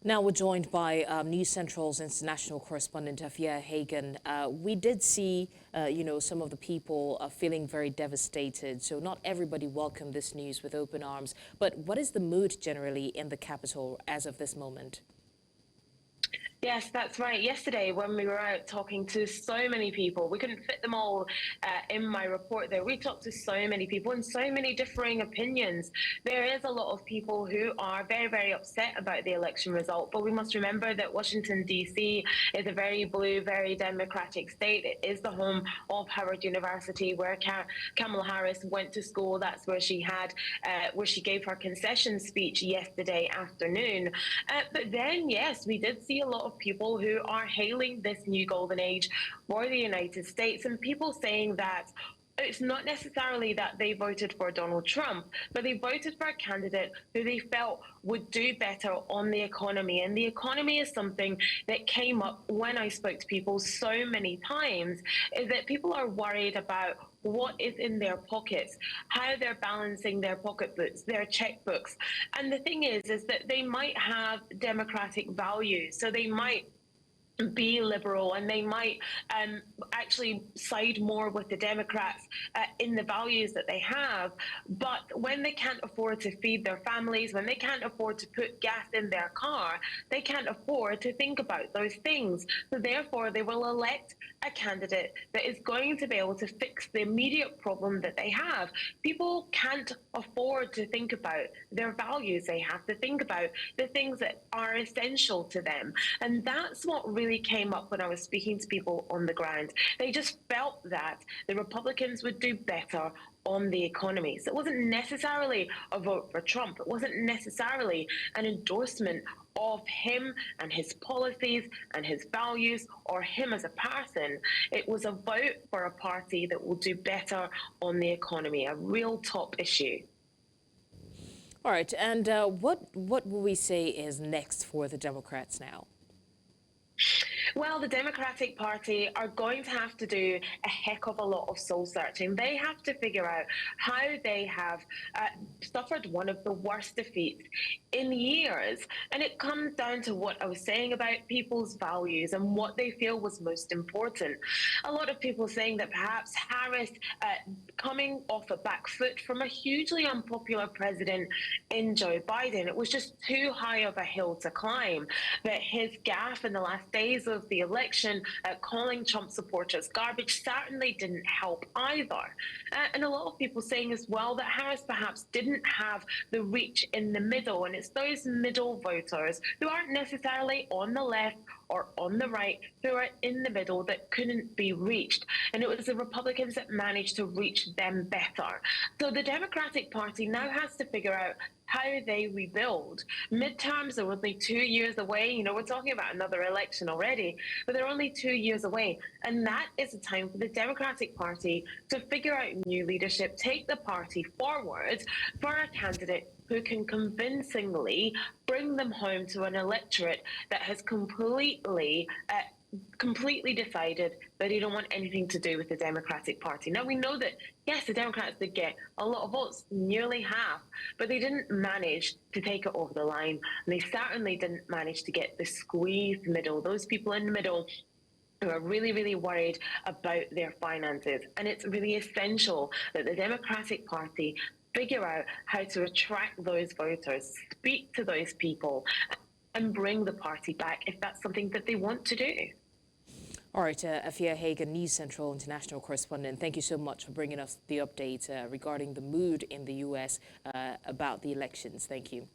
Now we're joined by News Central's international correspondent Afua Hagan. We did see, some of the people feeling very devastated. So not everybody welcomed this news with open arms. But what is the mood generally in the capital as of this moment? Yes, that's right. Yesterday, when we were out talking to so many people, we couldn't fit them all in my report there. We talked to so many people and so many differing opinions. There is a lot of people who are very, very upset about the election result, but we must remember that Washington, D.C. is a very blue, very democratic state. It is the home of Howard University, where Kamala Harris went to school. That's where she gave her concession speech yesterday afternoon. But then, yes, we did see a lot of people who are hailing this new golden age for the United States, and people saying that it's not necessarily that they voted for Donald Trump, but they voted for a candidate who they felt would do better on the economy. And the economy is something that came up when I spoke to people so many times, is that people are worried about what is in their pockets, how they're balancing their pocketbooks, their checkbooks. And the thing is that they might have democratic values. So they might be liberal, and they might actually side more with the Democrats in the values that they have. But when they can't afford to feed their families, when they can't afford to put gas in their car, they can't afford to think about those things. So therefore, they will elect a candidate that is going to be able to fix the immediate problem that they have. People can't afford to think about their values. They have to think about the things that are essential to them. And that's what really came up when I was speaking to people on the ground. They just felt that the Republicans would do better on the economy. So it wasn't necessarily a vote for Trump. It wasn't necessarily an endorsement of him and his policies and his values, or him as a person. It was a vote for a party that will do better on the economy, a real top issue. All right, and what will we say is next for the Democrats now? Well, the Democratic Party are going to have to do a heck of a lot of soul searching. They have to figure out how they have suffered one of the worst defeats in years. And it comes down to what I was saying about people's values and what they feel was most important. A lot of people saying that perhaps Harris coming off a back foot from a hugely unpopular president in Joe Biden, it was just too high of a hill to climb. That his gaffe in the last days of the election, calling Trump supporters garbage, certainly didn't help either. And a lot of people saying as well that Harris perhaps didn't have the reach in the middle, and it's those middle voters who aren't necessarily on the left or on the right, who are in the middle, that couldn't be reached. And it was the Republicans that managed to reach them better. So the Democratic Party now has to figure out how they rebuild. Midterms are only 2 years away. We're talking about another election already, but they're only 2 years away. And that is a time for the Democratic Party to figure out new leadership, take the party forward for a candidate who can convincingly bring them home to an electorate that has completely decided that they don't want anything to do with the Democratic Party. Now, we know that, yes, the Democrats did get a lot of votes, nearly half, but they didn't manage to take it over the line. And they certainly didn't manage to get the squeezed middle, those people in the middle who are really, really worried about their finances. And it's really essential that the Democratic Party figure out how to attract those voters, speak to those people, and bring the party back if that's something that they want to do. All right, Afua Hagan, News Central international correspondent, thank you so much for bringing us the update regarding the mood in the U.S. About the elections. Thank you.